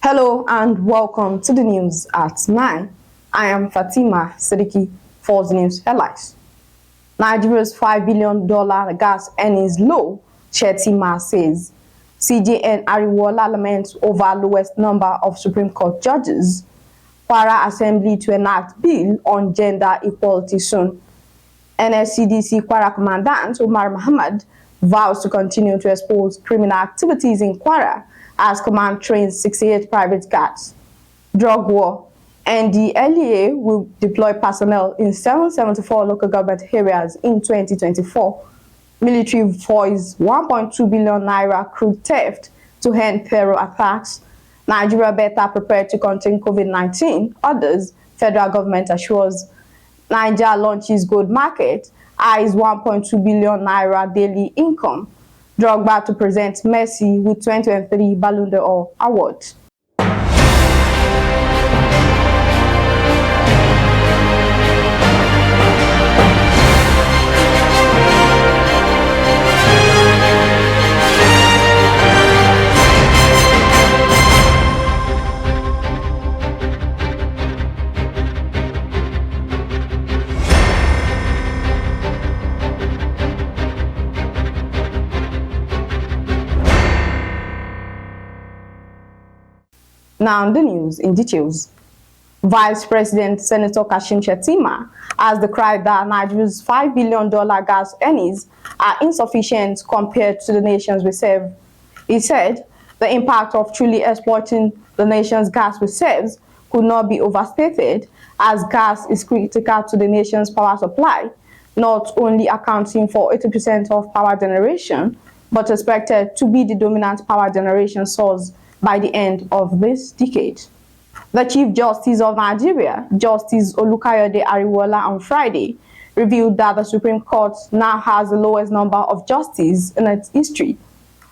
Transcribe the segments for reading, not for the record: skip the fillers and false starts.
Hello and welcome to the news at 9. I am Fatima Siddiqui for the news headlines. Nigeria's $5 billion gas earnings low, Shettima says. CJN Ariwoola laments over lowest number of Supreme Court judges. Kwara Assembly to enact bill on gender equality soon. NSCDC Kwara Commandant Umar Muhammad vows to continue to expose criminal activities in Kwara as command trains 68 private guards. Drogba, NDLEA will deploy personnel in 774 local government areas in 2024. Military foils 1.2 billion naira crude theft to end terror attacks. Nigeria better prepared to contain COVID-19. Others, federal government assures. Niger launches gold market, eyes 1.2 billion naira daily income. Drogba to present Messi with 2023 Ballon d'Or award. Now the news in details. Vice President Senator Kashim Shettima has decried that Nigeria's $5 billion gas earnings are insufficient compared to the nation's reserve. He said the impact of truly exploiting the nation's gas reserves could not be overstated, as gas is critical to the nation's power supply, not only accounting for 80% of power generation, but expected to be the dominant power generation source by the end of this decade. The Chief Justice of Nigeria, Justice Olukayode Ariwoola, on Friday revealed that the Supreme Court now has the lowest number of justices in its history.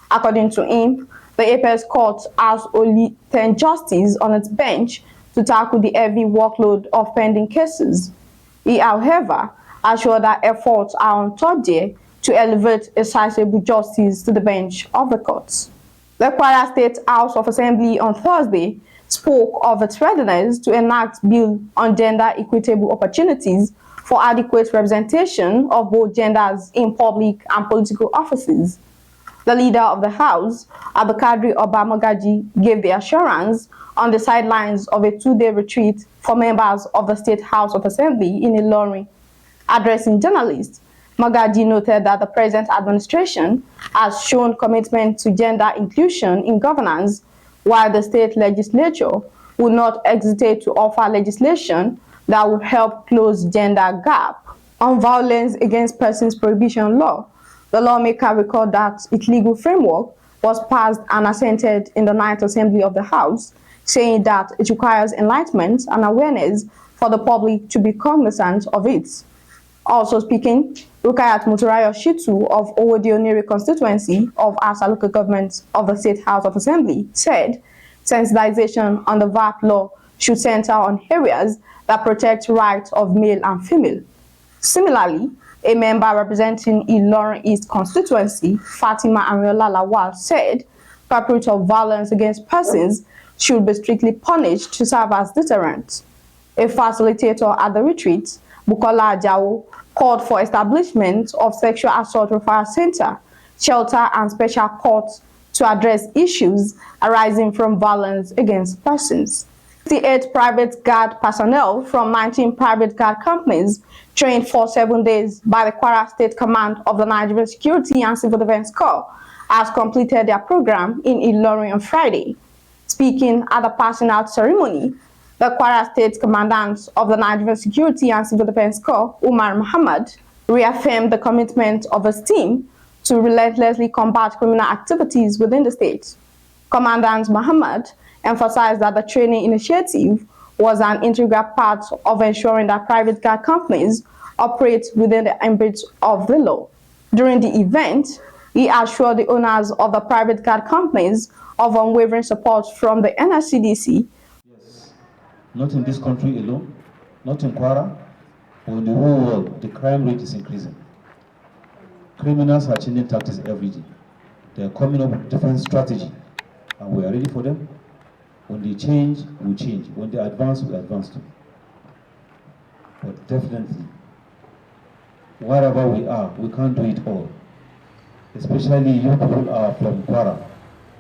According to him, the Apex Court has only 10 justices on its bench to tackle the heavy workload of pending cases. He, however, assured that efforts are on top there to elevate a sizable justice to the bench of the courts. The Kwara State House of Assembly on Thursday spoke of its readiness to enact bill on gender equitable opportunities for adequate representation of both genders in public and political offices. The leader of the House, Abdulkadir Obamagaji, gave the assurance on the sidelines of a 2-day retreat for members of the State House of Assembly in Ilorin. Addressing journalists, Magaji noted that the present administration has shown commitment to gender inclusion in governance, while the state legislature will not hesitate to offer legislation that will help close gender gap. On violence against persons prohibition law, the lawmaker recalled that its legal framework was passed and assented in the 9th Assembly of the House, saying that it requires enlightenment and awareness for the public to be cognizant of it. Also speaking, Rukayat Muturayo Shitu of Owodioniri constituency of Asa local government of the State House of Assembly said sensitization on the VAT law should center on areas that protect rights of male and female. Similarly, a member representing Ilorin East constituency, Fatima Ariola Lawal, said perpetrators of violence against persons should be strictly punished to serve as deterrent. A facilitator at the retreat, Bukola Ajawo, called for establishment of sexual assault referral center, shelter and special courts to address issues arising from violence against persons. 58 private guard personnel from 19 private guard companies trained for 7 days by the Kwara State Command of the Niger Security and Civil Defense Corps has completed their program in Ilorin on Friday. Speaking at the passing out ceremony, the Kwara State Commandant of the Niger Security and Civil Defense Corps, Umar Muhammad, reaffirmed the commitment of his team to relentlessly combat criminal activities within the state. Commandant Muhammad emphasized that the training initiative was an integral part of ensuring that private guard companies operate within the ambit of the law. During the event, he assured the owners of the private guard companies of unwavering support from the NSCDC. Yes, not in this country alone, not in Kwara, but in the whole world, the crime rate is increasing. Criminals are changing tactics every day. They are coming up with different strategy, and we are ready for them. When they change, we change. When they advance, we advance too. But definitely, wherever we are, we can't do it all. Especially you people are from Kwara.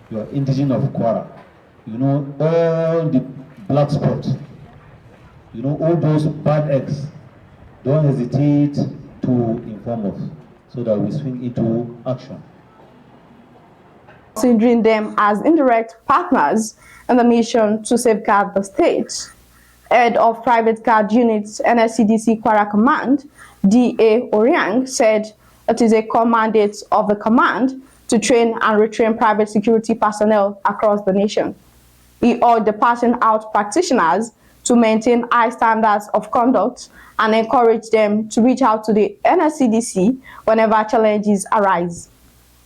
You are indigenous of Kwara. You know all the black spots. You know all those bad eggs. Don't hesitate to inform us so that we swing into action. Considering them as indirect partners in the mission to safeguard the state. Head of Private Guard Units NSCDC Kwara Command, D.A. Oriang, said it is a core mandate of the command to train and retrain private security personnel across the nation. He urged the passing out practitioners to maintain high standards of conduct and encourage them to reach out to the NSCDC whenever challenges arise.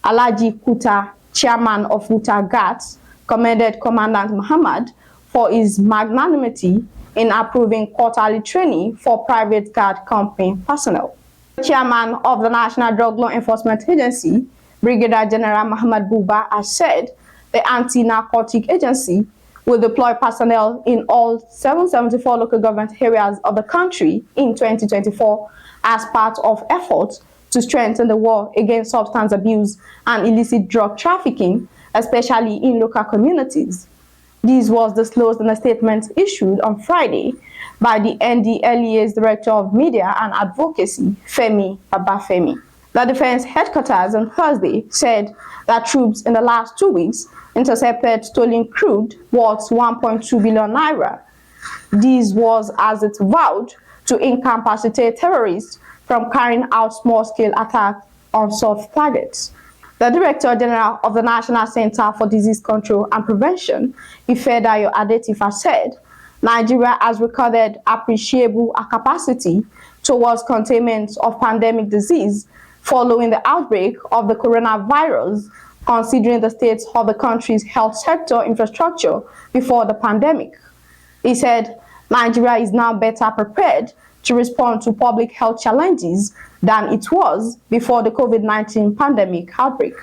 Alhaji Kuta, chairman of Wuta Guards, commended Commandant Muhammad for his magnanimity in approving quarterly training for private guard company personnel. The chairman of the National Drug Law Enforcement Agency, Brigadier General Muhammad Buba, has said the anti-narcotic agency will deploy personnel in all 774 local government areas of the country in 2024 as part of efforts to strengthen the war against substance abuse and illicit drug trafficking, especially in local communities. This was disclosed in a statement issued on Friday by the NDLEA's Director of Media and Advocacy, Femi Babafemi. The Defense Headquarters on Thursday said that troops in the last 2 weeks intercepted stolen crude worth 1.2 billion naira. This was as it vowed to incapacitate terrorists from carrying out small-scale attacks on soft targets. The Director General of the National Center for Disease Control and Prevention, Ifedayo Adetifa, said Nigeria has recorded appreciable capacity towards containment of pandemic disease following the outbreak of the coronavirus, considering the state of the country's health sector infrastructure before the pandemic. He said Nigeria is now better prepared to respond to public health challenges than it was before the COVID-19 pandemic outbreak.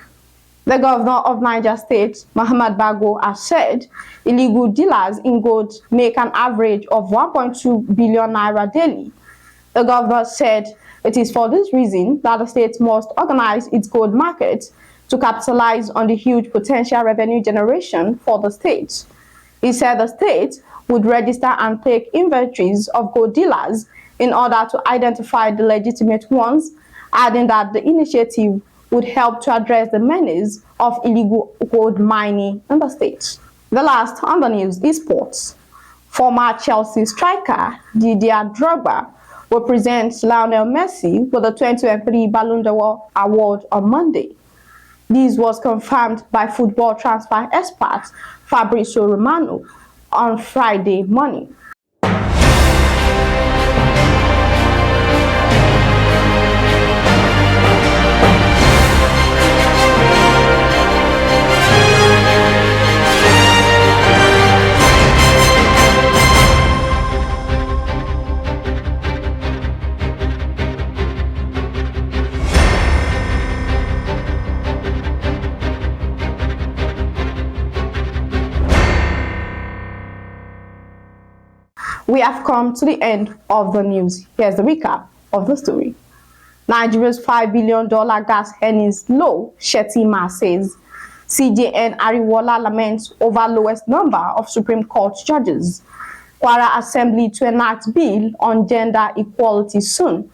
The governor of Niger State, Muhammad Bago, has said illegal dealers in gold make an average of 1.2 billion naira daily. The governor said it is for this reason that the state must organize its gold market to capitalize on the huge potential revenue generation for the state. He said the state would register and take inventories of gold dealers in order to identify the legitimate ones, adding that the initiative would help to address the menace of illegal gold mining in the state. The last on the news is sports. Former Chelsea striker Didier Drogba will present Lionel Messi with the 2023 Ballon d'Or award on Monday. This was confirmed by football transfer expert Fabrizio Romano on Friday morning. We have come to the end of the news. Here's the recap of the story. Nigeria's $5 billion gas earnings low, Shettima says. CJN Ariwoola laments over lowest number of Supreme Court judges. Kwara Assembly to enact bill on gender equality soon.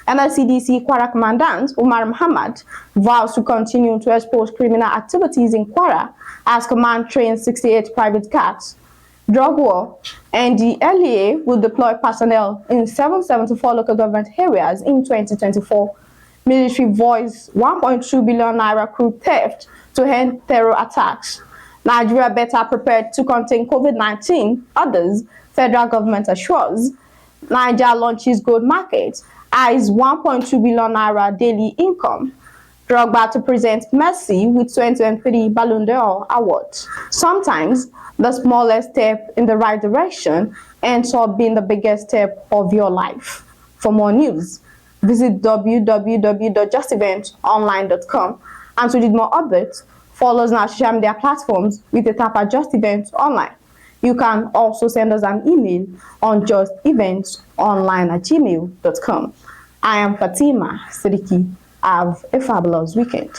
NSCDC Kwara Commandant Umar Muhammad vows to continue to expose criminal activities in Kwara as command trains 68 private guards. Drogba and the NDLEA will deploy personnel in 774 local government areas in 2024. Military voice 1.2 billion naira crude theft to end terror attacks. Nigeria better prepared to contain COVID-19. Others, federal government assures. Niger launches gold market, eyes 1.2 billion naira daily income. Drogba to present Messi with 2023 Ballon d'Or award. Sometimes the smallest step in the right direction ends up being the biggest step of your life. For more news, visit www.justeventonline.com, and to read more updates, follow us on our social media platforms with the tap at Just Event Online. You can also send us an email on justeventonline@gmail.com. I am Fatima Siddiqui. Have a fabulous weekend.